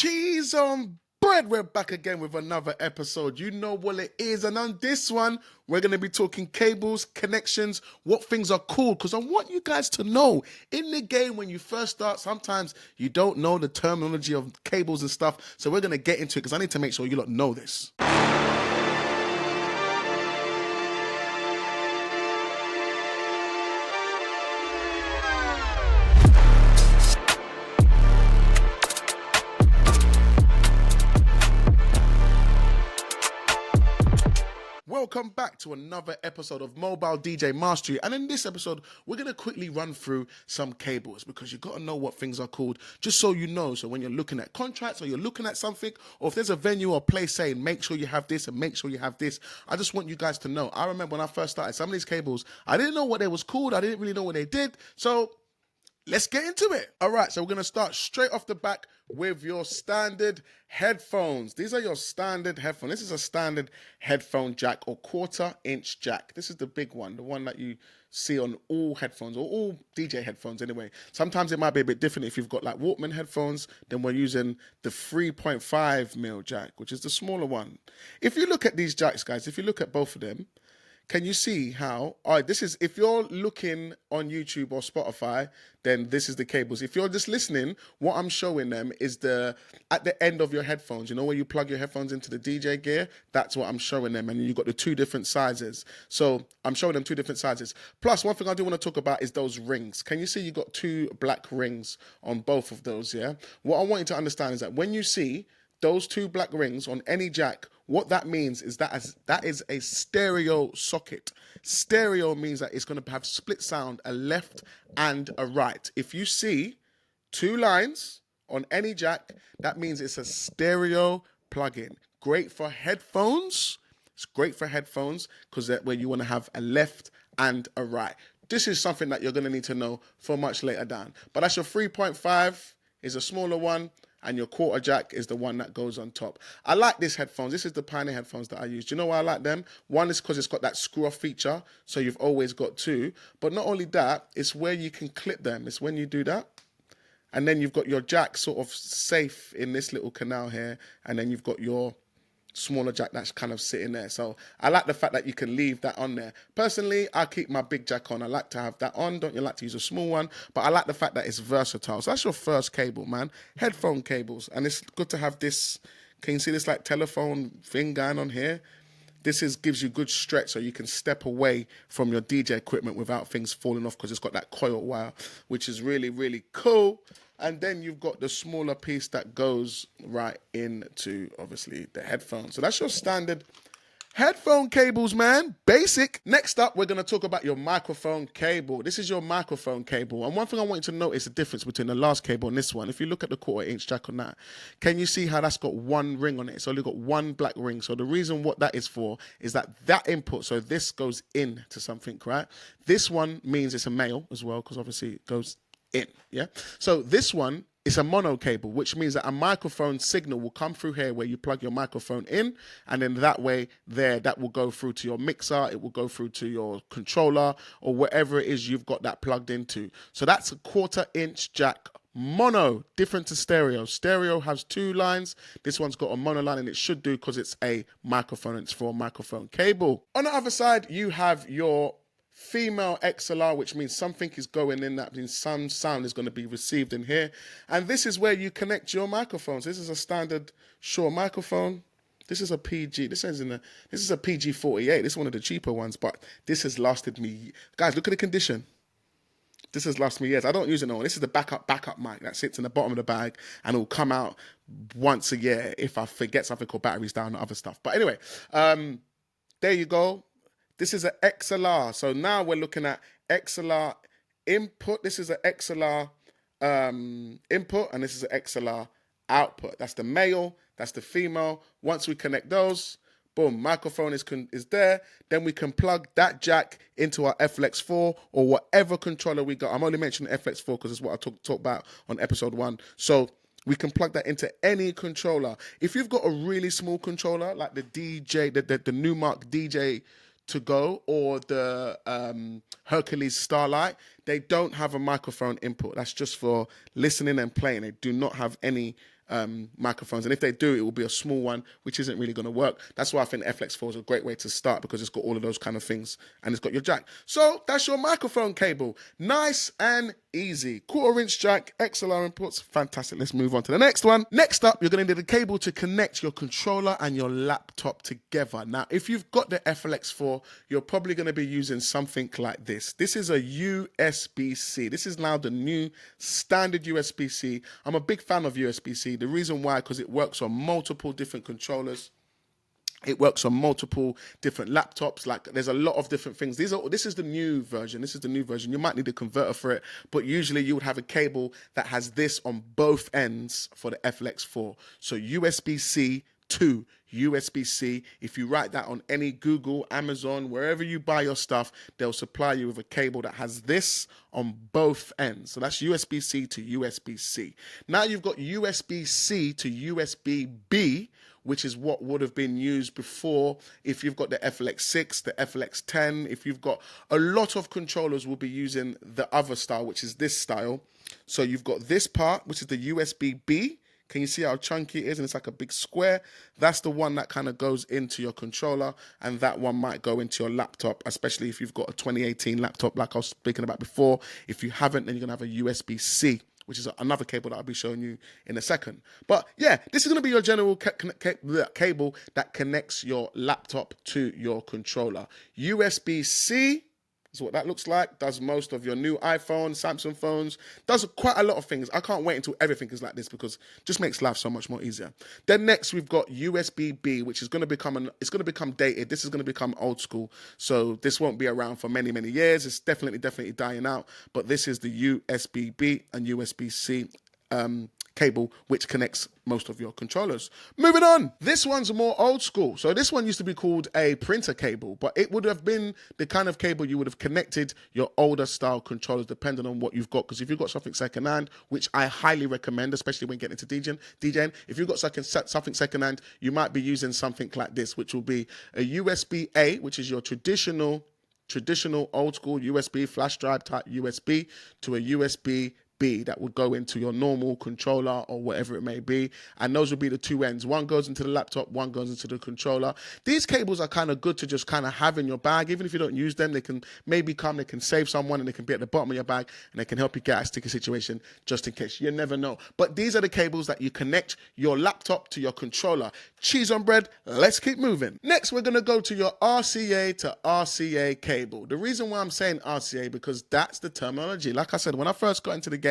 Cheese on bread. We're back again with another episode. You know what it is. And on this one, we're going to be talking cables, connections, what things are cool. Because I want you guys to know, in the game, when you first start, sometimes you don't know the terminology of cables and stuff. So we're going to get into it because I need to make sure you lot know this. Welcome back to another episode of Mobile DJ Mastery, and in this episode we're going to quickly run through some cables because you've got to know what things are called, just so you know. So when you're looking at contracts or you're looking at something, or if there's a venue or place saying make sure you have this and make sure you have this, I just want you guys to know. I remember when I first started, some of these cables, I didn't know what they was called, I didn't really know what they did, so let's get into it. All right, so we're going to start straight off the back with your standard headphones. These are your standard headphones. This is a standard headphone jack or 1/4-inch jack. This is the big one, the one that you see on all headphones or all DJ headphones anyway. Sometimes it might be a bit different if you've got like Walkman headphones, then we're using the 3.5mm jack, which is the smaller one. If you look at these jacks, guys, if you look at both of them, can you see how, all right, this is, if you're looking on YouTube or Spotify, then this is the cables. If you're just listening, what I'm showing them is at the end of your headphones, you know, where you plug your headphones into the DJ gear, that's what I'm showing them. And you've got the two different sizes. So I'm showing them two different sizes. Plus, one thing I do want to talk about is those rings. Can you see you got two black rings on both of those, yeah? What I want you to understand is that when you see those two black rings on any jack, what that means is that is a stereo socket. Stereo means that it's going to have split sound, a left and a right. If you see two lines on any jack, that means it's a stereo plug-in. Great for headphones. It's great for headphones because that's where you want to have a left and a right. This is something that you're going to need to know for much later down. But that's your 3.5 is a smaller one, and your 1/4 jack is the one that goes on top. I like these headphones. This is the Pioneer headphones that I use. Do you know why I like them? One is because it's got that screw-off feature, so you've always got two. But not only that, it's where you can clip them. It's when you do that, and then you've got your jack sort of safe in this little canal here, and then you've got your smaller jack that's kind of sitting there. So I like the fact that you can leave that on there. Personally, I keep my big jack on. I like to have that on. Don't you like to use a small one? But I like the fact that it's versatile. So that's your first cable, man. Headphone cables. And it's good to have this. Can you see this like telephone thing going on here? This gives you good stretch so you can step away from your DJ equipment without things falling off because it's got that coil wire, which is really, really cool. And then you've got the smaller piece that goes right into, obviously, the headphones. So that's your standard headphone cables, man. Basic. Next up, we're going to talk about your microphone cable. This is your microphone cable. And one thing I want you to note is the difference between the last cable and this one. If you look at the 1/4-inch jack on that, can you see how that's got one ring on it? It's only got one black ring. So the reason what that is for is that input, so this goes in to something, right? This one means it's a male as well because obviously it goes in, yeah? So this one is a mono cable, which means that a microphone signal will come through here where you plug your microphone in, and then that way that will go through to your mixer, it will go through to your controller, or wherever it is you've got that plugged into. So that's a 1/4-inch jack. Mono, different to stereo. Stereo has two lines. This one's got a mono line, and it should do because it's a microphone. It's for a microphone cable. On the other side, you have your female XLR, which means something is going in, that means some sound is going to be received in here. And this is where you connect your microphones. This is a standard Shure microphone. This is a PG. This is a PG48. This is one of the cheaper ones, but this has lasted me. Guys, look at the condition. This has lasted me years. I don't use it no more. This is the backup mic that sits in the bottom of the bag and it will come out once a year if I forget something called batteries down and other stuff. But anyway, there you go. This is an XLR. So now we're looking at XLR input. This is an XLR input, and this is an XLR output. That's the male, that's the female. Once we connect those, boom, microphone is there. Then we can plug that jack into our FLX4 or whatever controller we got. I'm only mentioning FLX4 because it's what I talked about on episode 1. So we can plug that into any controller. If you've got a really small controller, like the DJ, the Numark DJ to go or the Hercules Starlight, they don't have a microphone input. That's just for listening and playing. They do not have any microphones, and if they do, it will be a small one, which isn't really going to work. That's why I think the FLX4 is a great way to start, because it's got all of those kind of things, and it's got your jack. So that's your microphone cable. Nice and easy. 1/4-inch jack, XLR inputs. Fantastic. Let's move on to the next one. Next up, you're going to need a cable to connect your controller and your laptop together. Now, if you've got the FLX4, you're probably going to be using something like this. This is a USB-C. This is now the new standard USB-C. I'm a big fan of USB-C. The reason why, because it works on multiple different controllers. It works on multiple different laptops. Like, there's a lot of different things. This is the new version. This is the new version. You might need a converter for it, but usually you would have a cable that has this on both ends for the FLX4. So USB-C to USB-C. If you write that on any Google, Amazon, wherever you buy your stuff, they'll supply you with a cable that has this on both ends. So that's USB-C to USB-C. Now you've got USB-C to USB-B, which is what would have been used before if you've got the FLX6, the FLX10. If you've got a lot of controllers, will be using the other style, which is this style. So you've got this part, which is the USB-B. Can you see how chunky it is? And it's like a big square. That's the one that kind of goes into your controller, and that one might go into your laptop, especially if you've got a 2018 laptop like I was speaking about before. If you haven't, then you're going to have a USB-C, which is another cable that I'll be showing you in a second. But yeah, this is going to be your general cable that connects your laptop to your controller. USB-C is what that looks like. Does most of your new iPhone, Samsung phones. Does quite a lot of things. I can't wait until everything is like this, because it just makes life so much more easier. Then next we've got USB-B, which is going to become dated. This is going to become old school. So this won't be around for many, many years. It's definitely dying out. But this is the USB-B and USB-C cable, which connects most of your controllers. Moving on, this one's more old school. So this one used to be called a printer cable, but it would have been the kind of cable you would have connected your older style controllers, depending on what you've got. Because if you've got something secondhand, which I highly recommend, especially when getting into DJing, if you've got something secondhand, you might be using something like this, which will be a USB-A, which is your traditional old school USB flash drive type USB, to a USB-B that would go into your normal controller or whatever it may be, and those would be the two ends. One goes into the laptop, one goes into the controller. These cables are kind of good to just kind of have in your bag. Even if you don't use them, they can maybe they can save someone, and they can be at the bottom of your bag, and they can help you get out of a sticky situation, just in case. You never know. But these are the cables that you connect your laptop to your controller. Cheese on bread, let's keep moving. Next, we're going to go to your RCA to RCA cable. The reason why I'm saying RCA, because that's the terminology. Like I said, when I first got into the game,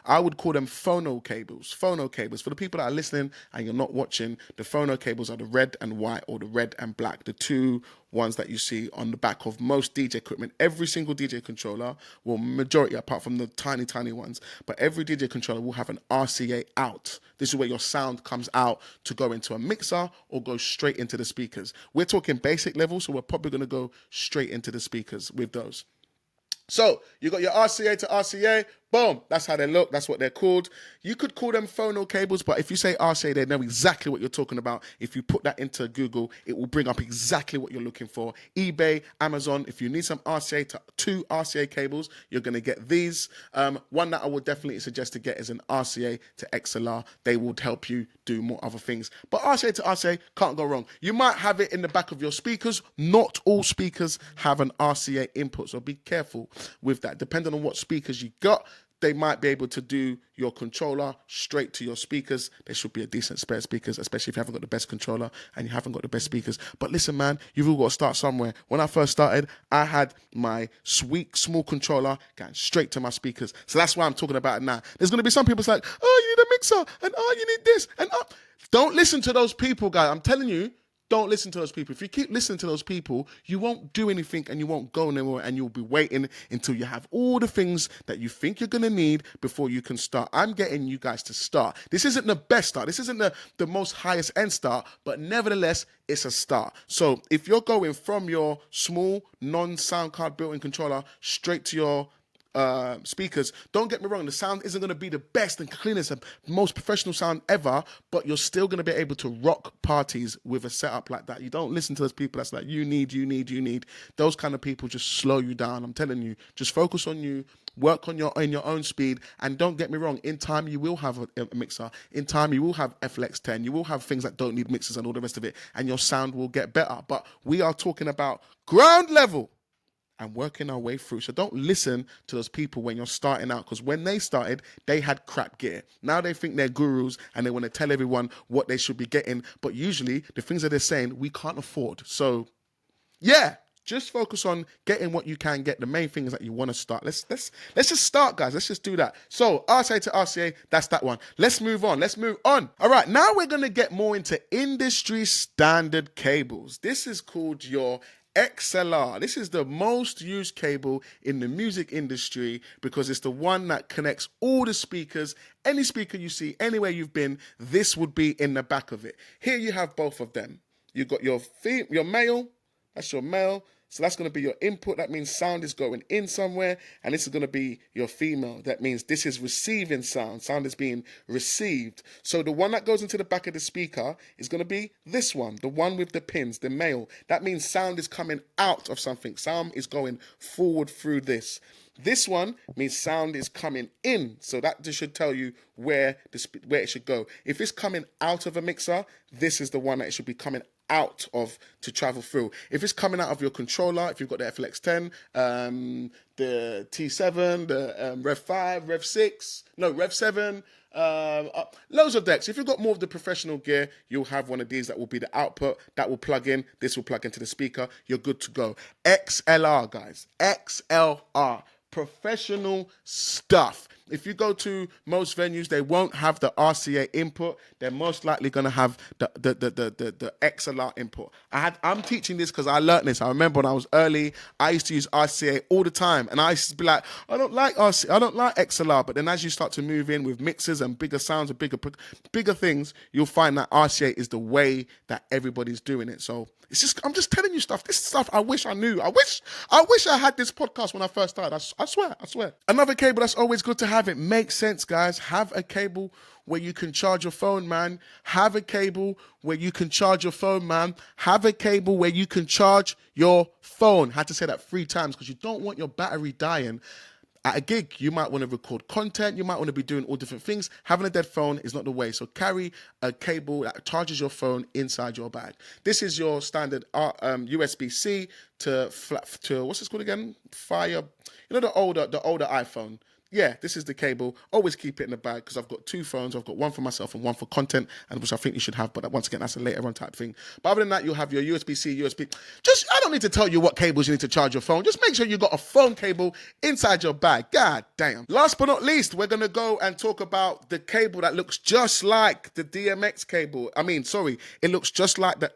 I would call them phono cables. Phono cables. For the people that are listening and you're not watching, the phono cables are the red and white, or the red and black, the two ones that you see on the back of most DJ equipment. Every single DJ controller, well, majority apart from the tiny ones, but every DJ controller will have an RCA out. This is where your sound comes out to go into a mixer or go straight into the speakers. We're talking basic level, so we're probably going to go straight into the speakers with those. So you got your RCA to RCA, boom, that's how they look, that's what they're called. You could call them phono cables, but if you say RCA, they know exactly what you're talking about. If you put that into Google, it will bring up exactly what you're looking for. eBay, Amazon, if you need some RCA to RCA cables, you're going to get these. One that I would definitely suggest to get is an RCA to XLR. They would help you do more other things. But RCA to RCA, can't go wrong. You might have it in the back of your speakers. Not all speakers have an RCA input, so be careful with that. Depending on what speakers you got, they might be able to do your controller straight to your speakers. There should be a decent spare speakers, especially if you haven't got the best controller and you haven't got the best speakers. But listen, man, you've all got to start somewhere. When I first started, I had my sweet small controller going straight to my speakers. So that's why I'm talking about it now. There's going to be some people like, oh, you need a mixer, and oh, you need this, and oh. Don't listen to those people, guys. I'm telling you, don't listen to those people. If you keep listening to those people, you won't do anything and you won't go anywhere, and you'll be waiting until you have all the things that you think you're going to need before you can start. I'm getting you guys to start. This isn't the best start. This isn't the most highest end start, but nevertheless, it's a start. So if you're going from your small non-sound card built-in controller straight to your speakers, don't get me wrong, the sound isn't going to be the best and cleanest and most professional sound ever, but you're still going to be able to rock parties with a setup like that. You don't listen to those people that's like, you need. Those kind of people just slow you down. I'm telling you, just focus on you, work on your own speed, and don't get me wrong, in time you will have a mixer. In time you will have FLX 10. You will have things that don't need mixers and all the rest of it, and your sound will get better. But we are talking about ground level and working our way through. So don't listen to those people when you're starting out, because when they started, they had crap gear. Now they think they're gurus and they want to tell everyone what they should be getting. But usually the things that they're saying, we can't afford. So yeah, just focus on getting what you can get. The main thing is that you want to start. Let's just start, guys. Let's just do that. So RCA to RCA, that's that one. Let's move on. All right, now we're going to get more into industry standard cables. This is called your XLR. This is the most used cable in the music industry because it's the one that connects all the speakers. Any speaker you see, anywhere you've been, this would be in the back of it. Here you have both of them. You've got your male, that's your male. So that's going to be your input. That means sound is going in somewhere. And this is going to be your female. That means this is receiving sound. Sound is being received. So the one that goes into the back of the speaker is going to be this one, the one with the pins, the male. That means sound is coming out of something. Sound is going forward through this. This one means sound is coming in. So that just should tell you where it should go. If it's coming out of a mixer, this is the one that it should be coming out of to travel through. If it's coming out of your controller, if you've got the FLX 10, the T7, the Rev 5, Rev 6, no, Rev 7, loads of decks. If you've got more of the professional gear, you'll have one of these that will be the output, that will plug in, this will plug into the speaker, you're good to go. XLR, guys, XLR. Professional stuff. If you go to most venues, they won't have the RCA input. They're most likely going to have the XLR input. I'm teaching this because I learned this. I remember when I was early, I used to use RCA all the time, and I used to be like, I don't like RCA, I don't like XLR. But then as you start to move in with mixers and bigger sounds and bigger things, you'll find that RCA is the way that everybody's doing it. So I'm just telling you stuff. This stuff I wish I knew. I wish I had this podcast when I first started. I swear. Another cable that's always good to have. It makes sense, guys. Have a cable where you can charge your phone, man. Have a cable where you can charge your phone, man. Have a cable where you can charge your phone. I had to say that 3 times because you don't want your battery dying. At a gig, you might want to record content. You might want to be doing all different things. Having a dead phone is not the way. So carry a cable that charges your phone inside your bag. This is your standard USB-C to what's this called again? Fire. You know the older iPhone. Yeah, this is the cable. Always keep it in the bag because I've got 2 phones. I've got one for myself and one for content, and which I think you should have. But once again, that's a later on type thing. But other than that, you'll have your USB-C, USB. I don't need to tell you what cables you need to charge your phone. Just make sure you got a phone cable inside your bag. God damn. Last but not least, we're going to go and talk about the cable that looks just like the DMX cable. It looks just like the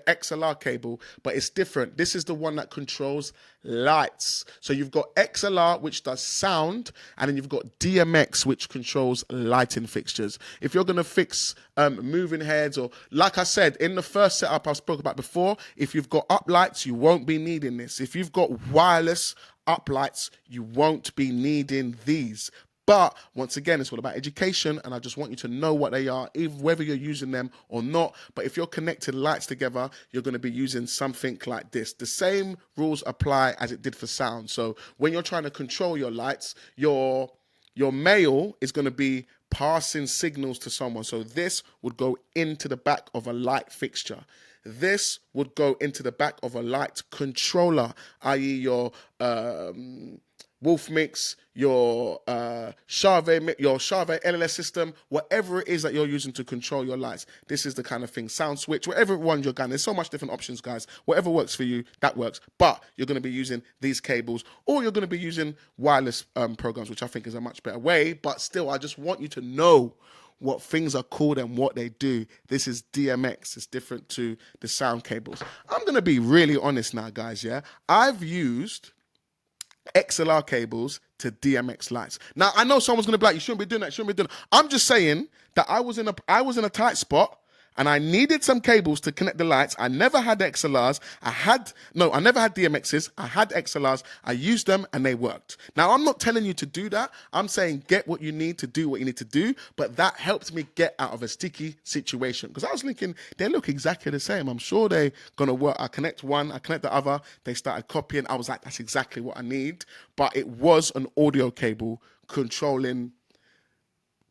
XLR cable, but it's different. This is the one that controls lights. So you've got XLR, which does sound, and then you've got DMX, which controls lighting fixtures. If you're going to fix moving heads, or like I said, in the first setup I spoke about before, if you've got uplights, you won't be needing this. If you've got wireless uplights, you won't be needing these. But once again, it's all about education, and I just want you to know what they are, even whether you're using them or not. But if you're connecting lights together, you're going to be using something like this. The same rules apply as it did for sound. So when you're trying to control your lights, your male is going to be passing signals to someone. So this would go into the back of a light fixture. This would go into the back of a light controller, i.e. your Wolf Mix, your Charvet LLS system, whatever it is that you're using to control your lights. This is the kind of thing. Sound switch, whatever one you're going. There's so much different options, guys. Whatever works for you, that works. But you're going to be using these cables, or you're going to be using wireless programs, which I think is a much better way. But still, I just want you to know what things are called and what they do. This is DMX. It's different to the sound cables. I'm going to be really honest now, guys, yeah? I've used XLR cables to DMX lights. Now, I know someone's going to be like, you shouldn't be doing that, I'm just saying that I was in a tight spot, and I needed some cables to connect the lights. I never had XLRs. I never had DMXs. I had XLRs. I used them and they worked. Now, I'm not telling you to do that. I'm saying get what you need to do what you need to do, but that helped me get out of a sticky situation because I was thinking they look exactly the same. I'm sure they're going to work. I connect one, I connect the other. They started copying. I was like, that's exactly what I need. But it was an audio cable controlling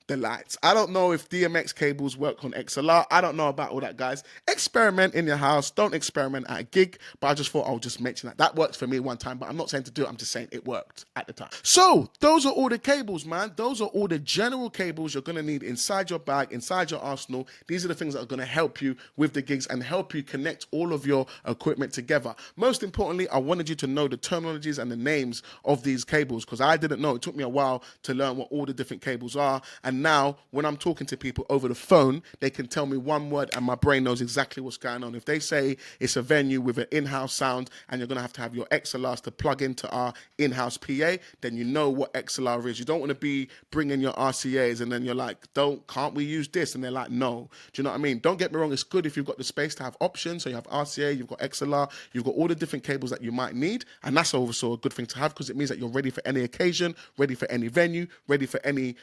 the lights. I don't know if DMX cables work on XLR. I don't know about all that, guys. Experiment in your house. Don't experiment at a gig. But I just thought I'll just mention that. That worked for me one time, but I'm not saying to do it. I'm just saying it worked at the time. So those are all the cables, man. Those are all the general cables you're going to need inside your bag, inside your arsenal. These are the things that are going to help you with the gigs and help you connect all of your equipment together. Most importantly, I wanted you to know the terminologies and the names of these cables because I didn't know. It took me a while to learn what all the different cables are. And now, when I'm talking to people over the phone, they can tell me one word and my brain knows exactly what's going on. If they say it's a venue with an in-house sound and you're going to have your XLRs to plug into our in-house PA, then you know what XLR is. You don't want to be bringing your RCAs and then you're like, can't we use this? And they're like, no. Do you know what I mean? Don't get me wrong. It's good if you've got the space to have options. So you have RCA, you've got XLR, you've got all the different cables that you might need. And that's also a good thing to have because it means that you're ready for any occasion, ready for any venue, ready for any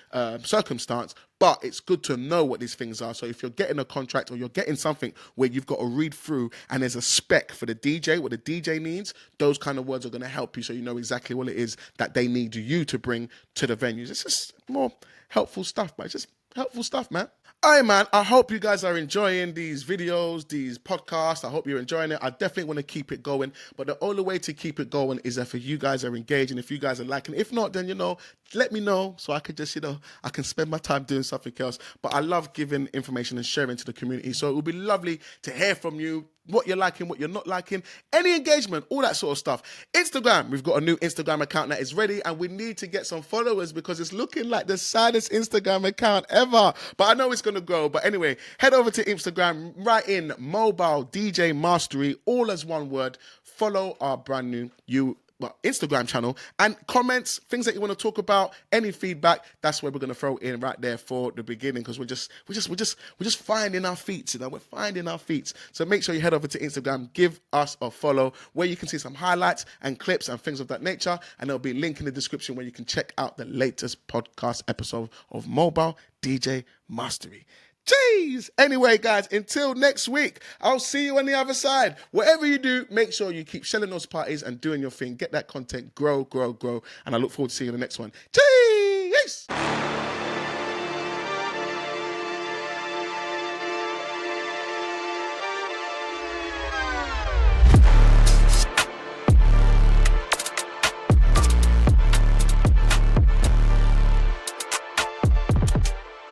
circumstance. But it's good to know what these things are. So if you're getting a contract or you're getting something where you've got to read through and there's a spec for the DJ, what the DJ needs, those kind of words are going to help you so you know exactly what it is that they need you to bring to the venues. It's just more helpful stuff, but it's just helpful stuff, man. All right, man, I hope you guys are enjoying these videos, these podcasts. I hope you're enjoying it. I definitely want to keep it going, but the only way to keep it going is if you guys are engaged and if you guys are liking it. If not, then, let me know so I could just, I can spend my time doing something else. But I love giving information and sharing to the community. So it would be lovely to hear from you, what you're liking, what you're not liking, any engagement, all that sort of stuff. Instagram, we've got a new Instagram account that is ready and we need to get some followers because it's looking like the saddest Instagram account ever. But I know it's going to grow. But anyway, head over to Instagram, write in Mobile DJ Mastery, all as one word. Follow our brand new Instagram channel and comments, things that you want to talk about, any feedback. That's where we're going to throw in right there for the beginning because we're just finding our feet. We're finding our feet. So make sure you head over to Instagram, give us a follow where you can see some highlights and clips and things of that nature. And there'll be a link in the description where you can check out the latest podcast episode of Mobile DJ Mastery. Jeez. Anyway, guys, until next week, I'll see you on the other side. Whatever you do, make sure you keep shelling those parties and doing your thing. Get that content, grow. And I look forward to seeing you in the next one. Jeez.